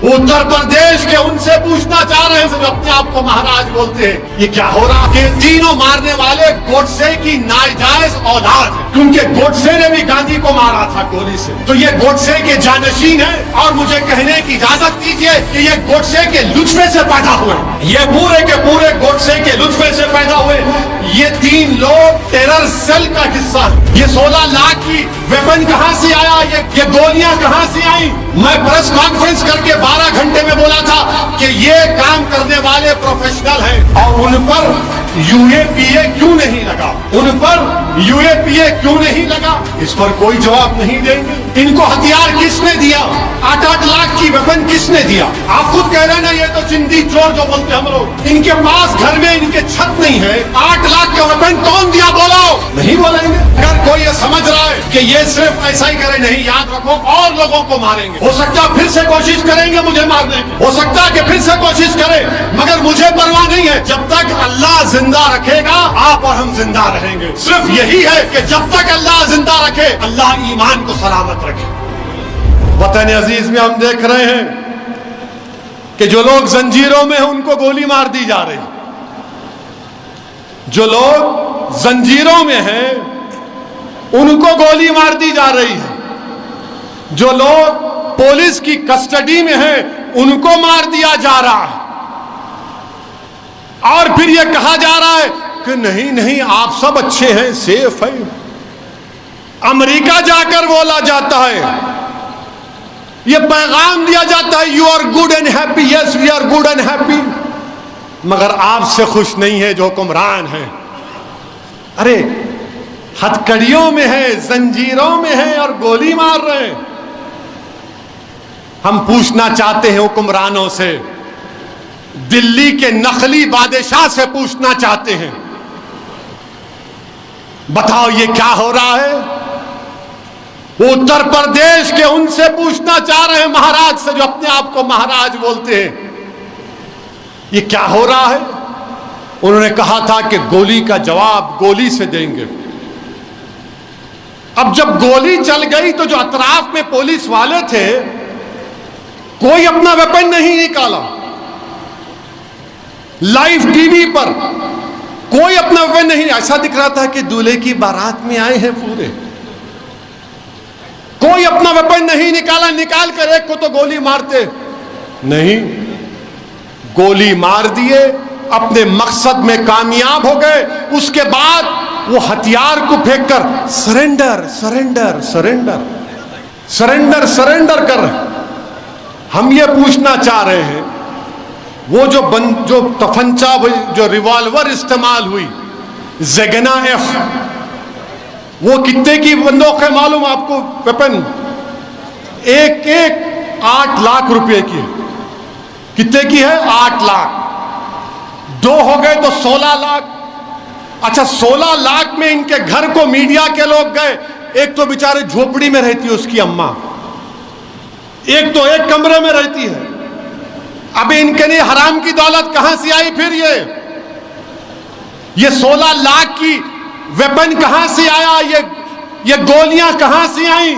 उत्तर प्रदेश के उनसे पूछना चाह रहे हैं जो अपने आप को महाराज बोलते हैं, ये क्या हो रहा है? तीनों मारने वाले गोडसे की नाजायज औलाद है, क्योंकि गोडसे ने भी गांधी को मारा था गोली से, तो ये गोडसे के जानशीन है। और मुझे कहने की इजाजत दीजिए कि ये गोडसे के लुत्फे से पैदा हुए, ये पूरे के पूरे गोडसे के लुत्फे से पैदा हुए। ये 3 लोग टेरर सेल का हिस्सा है। ये 16 लाख की वेपन कहां से आया, ये गोलियां कहां से आई? मैं प्रेस कॉन्फ्रेंस करके 12 घंटे में बोला था कि ये काम करने वाले प्रोफेशनल हैं और उन पर यूएपीए क्यों नहीं लगा, उन पर यूएपीए क्यों नहीं लगा, इस पर कोई जवाब नहीं देंगे। इनको हथियार किसने दिया? 8-8 लाख की वेपन किसने दिया? आप खुद कह रहे हैं ना, ये तो चिंदी चोर जो बोलते हैं हम लोग। इनके पास घर में इनके छत नहीं है, 8 लाख का वेपन कौन दिया? बोलो, नहीं बोलेंगे। अगर कोई ये समझ रहा है कि ये सिर्फ ऐसा ही करे, नहीं, याद रखो और लोगों को मारेंगे। हो सकता है फिर से कोशिश करेंगे मुझे मारने की, हो सकता है कि फिर से कोशिश करें, मगर मुझे परवाह नहीं है। जब तक अल्लाह जिंदा रखेगा, आप और हम जिंदा रहेंगे। सिर्फ यही है कि जब तक अल्लाह जिंदा रखे, अल्लाह ईमान को सलामत रखे। वतन अजीज में हम देख रहे हैं कि जो लोग जंजीरों में हैं उनको गोली मार दी जा रही, जो लोग जंजीरों में हैं उनको गोली मार दी जा रही है, जो लोग पुलिस की कस्टडी में हैं उनको मार दिया जा रहा है। और फिर यह कहा जा रहा है कि नहीं नहीं आप सब अच्छे हैं, सेफ हैं। अमेरिका जाकर बोला जाता है, यह पैगाम दिया जाता है, you are good and happy, yes we are good and happy, मगर आपसे खुश नहीं है जो हुक्मरान है। अरे हथकड़ियों में है, जंजीरों में है और गोली मार रहे हैं। हम पूछना चाहते हैं हुक्मरानों से, दिल्ली के नकली बादशाह से पूछना चाहते हैं, बताओ ये क्या हो रहा है? उत्तर प्रदेश के उनसे पूछना चाह रहे हैं महाराज से जो अपने आप को महाराज बोलते हैं, ये क्या हो रहा है? उन्होंने कहा था कि गोली का जवाब गोली से देंगे। अब जब गोली चल गई तो जो अतराफ में पुलिस वाले थे, कोई अपना वेपन नहीं निकाला। लाइव टीवी पर कोई अपना वेपन नहीं, ऐसा दिख रहा था कि दूल्हे की बारात में आए हैं पूरे। कोई अपना वेपन नहीं निकाला, निकाल कर एक को तो गोली मारते नहीं, गोली मार दिए, अपने मकसद में कामयाब हो गए। उसके बाद वो हथियार को फेंककर surrender surrender surrender surrender surrender कर रहे। हम ये पूछना चाह रहे हैं, वो जो तफंचा, जो रिवॉल्वर इस्तेमाल हुई ज़ेगना एफ, वो कितने की बंदूक है मालूम आपको? वेपन एक 8 लाख रुपए की है। कितने की है? 8 लाख। 2 हो गए तो 16 लाख। अच्छा, 16 लाख में इनके घर को मीडिया के लोग गए। एक तो बेचारे झोपड़ी में रहती है उसकी अम्मा, एक तो एक कमरे में रहती है। अभी इनके लिए हराम की दौलत कहां से आई? फिर ये 16 लाख की वेपन कहां से आया? ये गोलियां कहां से आई?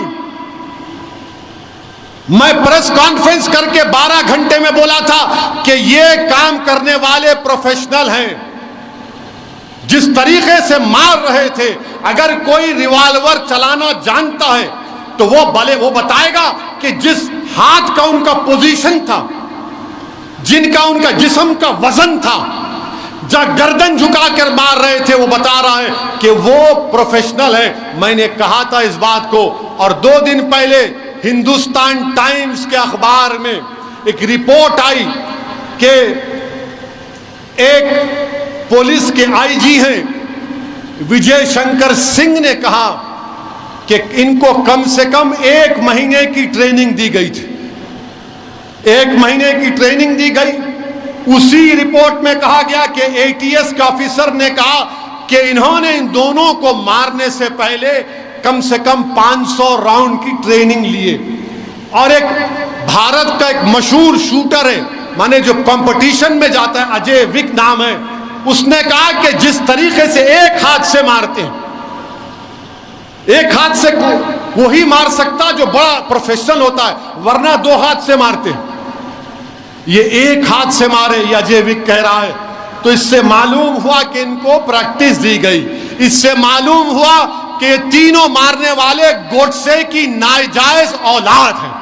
मैं प्रेस कॉन्फ्रेंस करके 12 घंटे में बोला था कि ये काम करने वाले प्रोफेशनल हैं। जिस तरीके से मार रहे थे, अगर कोई रिवॉल्वर चलाना जानता है तो वो बताएगा कि जिस हाथ का उनका पोजीशन था, जिनका उनका जिस्म का वजन था, जहां गर्दन झुकाकर मार रहे थे, वो बता रहा है कि वो प्रोफेशनल है। मैंने कहा था इस बात को, और 2 दिन पहले हिंदुस्तान टाइम्स के अखबार में एक रिपोर्ट आई कि एक पुलिस के आईजी हैं विजय शंकर सिंह ने कहा कि इनको कम से कम 1 महीने की ट्रेनिंग दी गई थी। 1 महीने की ट्रेनिंग दी गई। उसी रिपोर्ट में कहा गया कि एटीएस के ऑफिसर ने कहा कि इन्होंने इन दोनों को मारने से पहले कम से कम 500 राउंड की ट्रेनिंग लिए। और एक भारत का एक मशहूर शूटर है, माने जो कंपटीशन में जाता है, अजय विक नाम है, उसने कहा कि जिस तरीके से एक हाथ से मारते हैं, एक हाथ से वही मार सकता जो बड़ा प्रोफेशनल होता है, वरना 2 हाथ से मारते हैं। ये एक हाथ से मारे, ये अजय विक कह रहा है। तो इससे मालूम हुआ कि इनको प्रैक्टिस दी गई। इससे मालूम हुआ कि तीनों मारने वाले गोडसे की नाजायज औलाद हैं,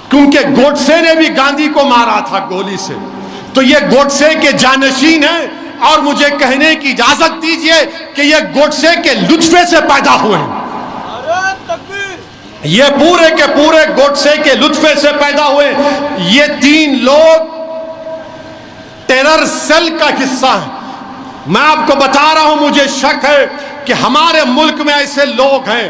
क्योंकि गोडसे ने भी गांधी को मारा था गोली से। तो ये गोडसे के जानशीन हैं। और मुझे कहने की इजाजत दीजिए कि ये गोडसे के लुत्फे से पैदा हुए हैं। ये पूरे के पूरे गोडसे के लुत्फे से पैदा हुए। ये तीन लोग टेरर सेल का हिस्सा है। मैं आपको बता रहा हूं, मुझे शक है कि हमारे मुल्क में ऐसे लोग हैं,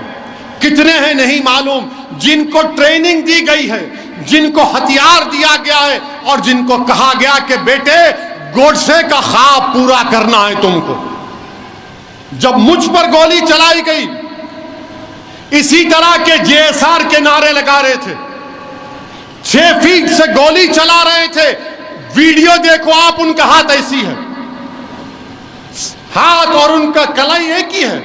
कितने हैं नहीं मालूम, जिनको ट्रेनिंग दी गई है, जिनको हथियार दिया गया है और जिनको कहा गया कि बेटे गोडसे का ख्वाब पूरा करना है तुमको। जब मुझ पर गोली चलाई गई, इसी तरह के जेएसआर के नारे लगा रहे थे, 6 फीट से गोली चला रहे थे। वीडियो देखो आप, उनका हाथ ऐसी है, हाथ और उनका कलाई एक ही है।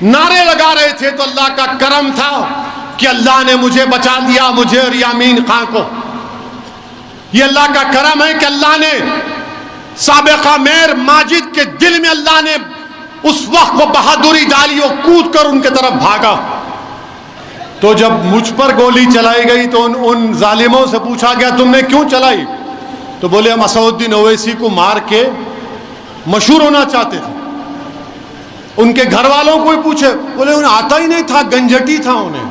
नारे लगा रहे थे। तो अल्लाह का करम था कि अल्लाह ने मुझे बचा दिया, मुझे और यामीन खां को। ये अल्लाह का करम है कि अल्लाह ने साबिका मेयर माजिद के दिल में अल्लाह ने उस वक्त वो बहादुरी डाली, वो कूद कर उनके तरफ भागा। तो जब मुझ पर गोली चलाई गई तो उन जालिमों से पूछा गया तुमने क्यों चलाई? तो बोले हम असदुद्दीन ओवैसी को मार के मशहूर होना चाहते थे। उनके घर वालों को भी पूछे, बोले उन्हें आता ही नहीं था, गंजटी था, उन्हें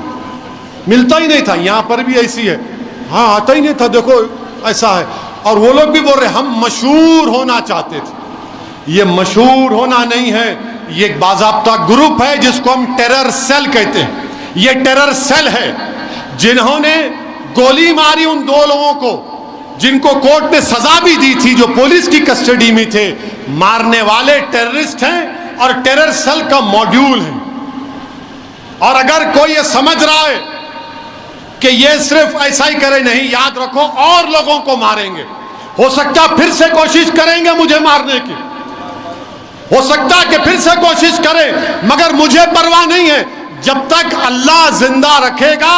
मिलता ही नहीं था। यहां पर भी ऐसी है, हाँ आता ही नहीं था, देखो ऐसा है। और वो लोग भी बोल रहे हम मशहूर होना चाहते थे। ये मशहूर होना नहीं है, ये एक बाज़ाब्ता ग्रुप है जिसको हम टेरर सेल कहते हैं। ये टेरर सेल है जिन्होंने गोली मारी उन 2 लोगों को, जिनको कोर्ट ने सजा भी दी थी, जो पुलिस की कस्टडी में थे। मारने वाले टेररिस्ट हैं और टेरर सेल का मॉड्यूल है। और अगर कोई ये समझ रहा है कि ये सिर्फ ऐसा ही करे, नहीं, याद रखो और लोगों को मारेंगे। हो सकता फिर से कोशिश करेंगे मुझे मारने की, हो सकता है कि फिर से कोशिश करें, मगर मुझे परवाह नहीं है। जब तक अल्लाह जिंदा रखेगा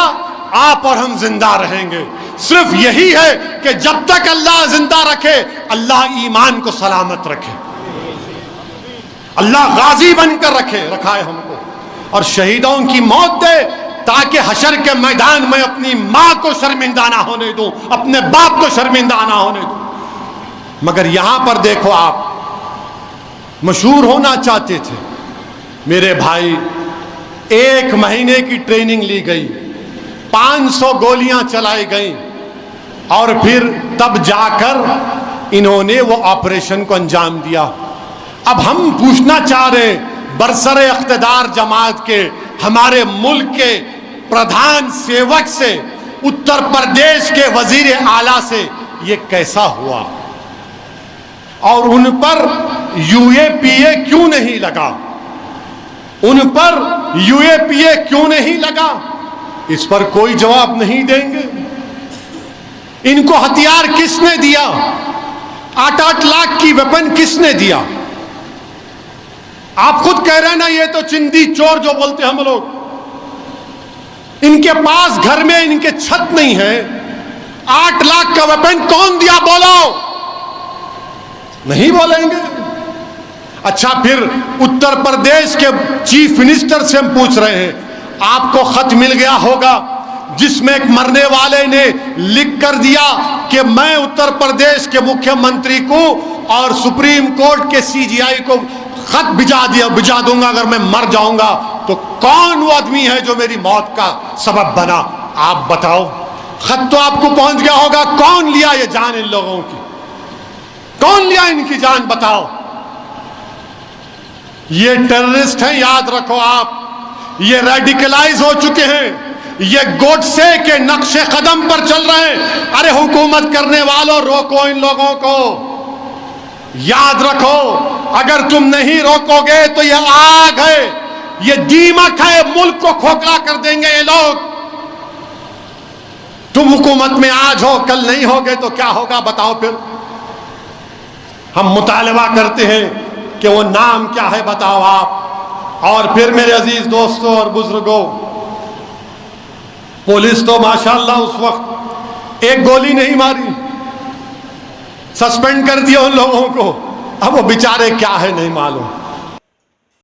आप और हम जिंदा रहेंगे। सिर्फ यही है कि जब तक अल्लाह जिंदा रखे, अल्लाह ईमान को सलामत रखे, अल्लाह गाजी बनकर रखा है हमको, और शहीदों की मौत दे ताकि हशर के मैदान में अपनी मां को शर्मिंदा ना होने दूं, अपने बाप को शर्मिंदा ना होने दूं। मगर यहां पर देखो, आप मशहूर होना चाहते थे मेरे भाई। 1 महीने की ट्रेनिंग ली गई, 500 गोलियां चलाई गई, और फिर तब जाकर इन्होंने वो ऑपरेशन को अंजाम दिया। अब हम पूछना चाह रहे बरसरे इख्तिदार जमात के, हमारे मुल्क के प्रधान सेवक से, उत्तर प्रदेश के वजीर आला से, ये कैसा हुआ? और उन पर यूएपीए क्यों नहीं लगा? उन पर यूएपीए क्यों नहीं लगा? इस पर कोई जवाब नहीं देंगे। इनको हथियार किसने दिया? 8-8 लाख की वेपन किसने दिया? आप खुद कह रहे हैं ना, ये तो चिंदी चोर जो बोलते हम लोग। इनके पास घर में इनके छत नहीं है, 8 लाख का वेपन कौन दिया? बोलो, नहीं बोलेंगे। अच्छा, फिर उत्तर प्रदेश के चीफ मिनिस्टर से हम पूछ रहे हैं, आपको खत मिल गया होगा जिसमें एक मरने वाले ने लिख कर दिया कि मैं उत्तर प्रदेश के मुख्यमंत्री को और सुप्रीम कोर्ट के सीजीआई को खत भिजा दूंगा अगर मैं मर जाऊंगा। तो कौन वो आदमी है जो मेरी मौत का सबब बना? आप बताओ। खत तो आपको पहुंच गया होगा, कौन लिया ये जान इन लोगों की? कौन लिया इनकी जान? बताओ। ये टेररिस्ट हैं, याद रखो आप। ये रेडिकलाइज हो चुके हैं, ये गोडसे के नक्शे कदम पर चल रहे हैं। अरे हुकूमत करने वालों, रोको इन लोगों को। याद रखो, अगर तुम नहीं रोकोगे तो ये आग है, ये दीमक है, मुल्क को खोखला कर देंगे ये लोग। तुम हुकूमत में आज हो, कल नहीं होगे तो क्या होगा? बताओ। फिर हम मुतालबा करते हैं कि वो नाम क्या है, बताओ आप। और फिर मेरे अजीज दोस्तों और बुजुर्गों, पुलिस तो माशाअल्लाह उस वक्त एक गोली नहीं मारी, सस्पेंड कर दिया उन लोगों को। अब वो बेचारे क्या है नहीं मालूम।